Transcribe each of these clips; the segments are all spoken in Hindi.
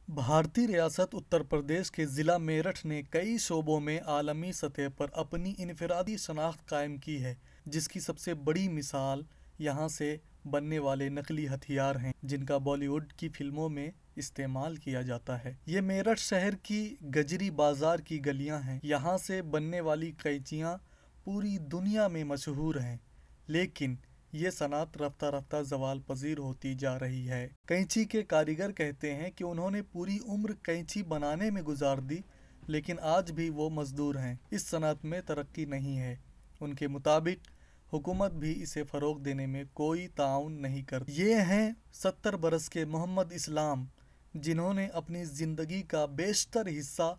भारतीय रियासत उत्तर प्रदेश के ज़िला मेरठ ने कई शोबों में आलमी सतह पर अपनी इनफरादी शनाख्त कायम की है, जिसकी सबसे बड़ी मिसाल यहाँ से बनने वाले नकली हथियार हैं, जिनका बॉलीवुड की फिल्मों में इस्तेमाल किया जाता है। ये मेरठ शहर की गजरी बाजार की गलियाँ हैं। यहाँ से बनने वाली कैंचियाँ पूरी दुनिया में मशहूर हैं, लेकिन ये सनअत रफ्ता रफ्ता ज़वाल पजीर होती जा रही है। कैंची के कारीगर कहते हैं कि उन्होंने पूरी उम्र कैंची बनाने में गुजार दी, लेकिन आज भी वो मजदूर हैं। इस सनअत में तरक्की नहीं है। उनके मुताबिक हुकूमत भी इसे फ़रोग देने में कोई ताउन नहीं करती। ये हैं 70 बरस के मोहम्मद इस्लाम, जिन्होंने अपनी ज़िंदगी का बेशतर हिस्सा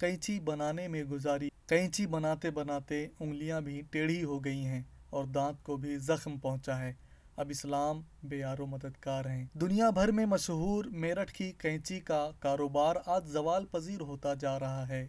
कैंची बनाने में गुजारी। कैंची बनाते बनाते उंगलियां भी टेढ़ी हो गई हैं और दांत को भी जख्म पहुंचा है। अब इस्लाम बेयारो मददगार हैं। दुनिया भर में मशहूर मेरठ की कैंची का कारोबार आज ज़वाल पजीर होता जा रहा है।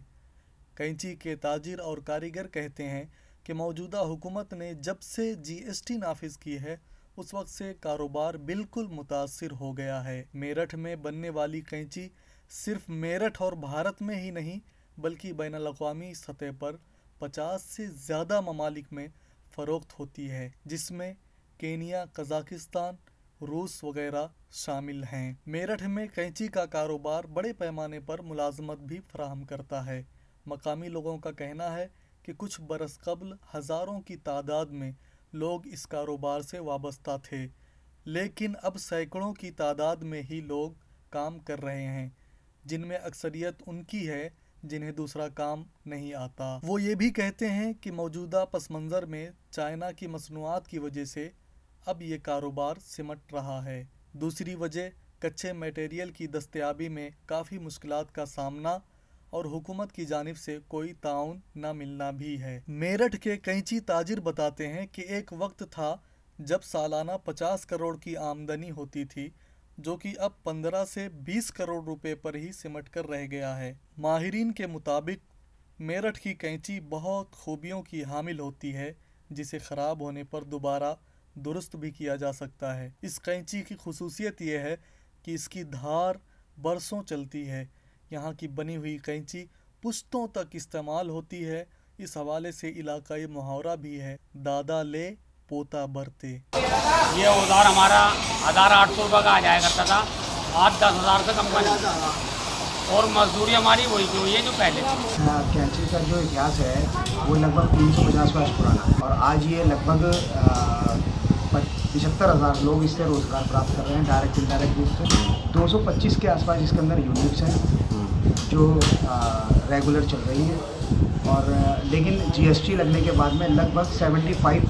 कैंची के ताजिर और कारीगर कहते हैं कि मौजूदा हुकूमत ने जब से GST नाफिज की है, उस वक्त से कारोबार बिल्कुल मुतासिर हो गया है। मेरठ में बनने वाली कैंची सिर्फ मेरठ और भारत में ही नहीं, बल्कि बैनुल-अक़वामी सतह पर 50 से ज़्यादा ममालिक में फ़रोख्त होती है, जिसमें केनिया, कज़ाकिस्तान, रूस वगैरह शामिल हैं। मेरठ में कैंची का कारोबार बड़े पैमाने पर मुलाजमत भी फराहम करता है। मकामी लोगों का कहना है कि कुछ बरस कबल हज़ारों की तादाद में लोग इस कारोबार से वाबस्ता थे, लेकिन अब सैकड़ों की तादाद में ही लोग काम कर रहे हैं, जिनमें अक्सरियत उनकी है जिन्हें दूसरा काम नहीं आता। वो ये भी कहते हैं कि मौजूदा पस मंज़र में चाइना की मसनूआत की वजह से अब ये कारोबार सिमट रहा है। दूसरी वजह कच्चे मटेरियल की दस्तयाबी में काफ़ी मुश्किलात का सामना और हुकूमत की जानिब से कोई ताउन न मिलना भी है। मेरठ के कैंची ताजिर बताते हैं कि एक वक्त था जब सालाना 50 करोड़ की आमदनी होती थी, जो कि अब 15 से 20 करोड़ रुपए पर ही सिमट कर रह गया है। माहिरीन के मुताबिक मेरठ की कैंची बहुत खूबियों की हामिल होती है, जिसे ख़राब होने पर दोबारा दुरुस्त भी किया जा सकता है। इस कैंची की खुसूसियत यह है कि इसकी धार बरसों चलती है। यहाँ की बनी हुई कैंची पुश्तों तक इस्तेमाल होती है। इस हवाले से इलाकाई मुहावरा भी है, दादा ले पोता बरते। ये औजार हमारा 1800 रुपये का आ जाया करता था, आज 10,000 से कम का नहीं, और मजदूरी हमारी वही की हुई है जो पहले। कैंची का जो इतिहास है वो लगभग 350 वर्ष पुराना है, और आज ये लगभग 75,000 लोग इससे रोज़गार प्राप्त कर रहे हैं, डायरेक्ट इनडायरेक्ट रूप से। 225 के आसपास इसके अंदर यूनिट्स हैं जो रेगुलर चल रही है, और लेकिन GST लगने के बाद में लगभग 75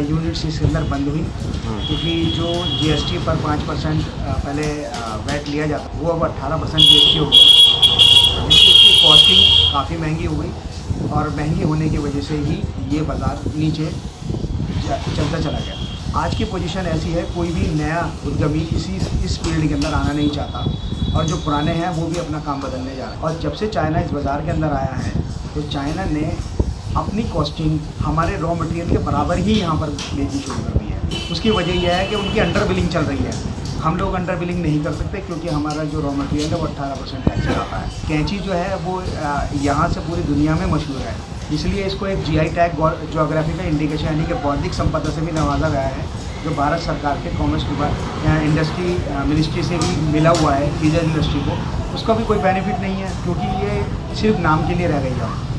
यूनिट्स इसके अंदर बंद हुई, क्योंकि जो GST पर 5% पहले वैट लिया जाता वो अब 18% GST हो गया, जिससे इसकी कॉस्टिंग काफ़ी महंगी हो गई, और महंगी होने की वजह से ही ये बाज़ार नीचे चलता चला गया। आज की पोजीशन ऐसी है, कोई भी नया उद्यमी इस फील्ड के अंदर आना नहीं चाहता, और जो पुराने हैं वो भी अपना काम बदलने जा रहे हैं। और जब से चाइना इस बाज़ार के अंदर आया है, तो चाइना ने अपनी कॉस्टिंग हमारे रॉ मटेरियल के बराबर ही यहाँ पर लेनी शुरू कर दी है। उसकी वजह यह है कि उनकी अंडर बिलिंग चल रही है। हम लोग अंडर बिलिंग नहीं कर सकते, क्योंकि हमारा जो रॉ मटेरियल है वो 18% टैक्स आता है। कैंची जो है वो यहाँ से पूरी दुनिया में मशहूर है, इसलिए इसको एक GI टैग ज्योग्राफिकल इंडिकेशन यानी कि बौद्धिक संपदा से भी नवाजा गया है, जो भारत सरकार के कॉमर्स इंडस्ट्री मिनिस्ट्री से भी मिला हुआ है। चीज़ इंडस्ट्री को उसका भी कोई बेनिफिट नहीं है, क्योंकि ये सिर्फ नाम के लिए रह गई है।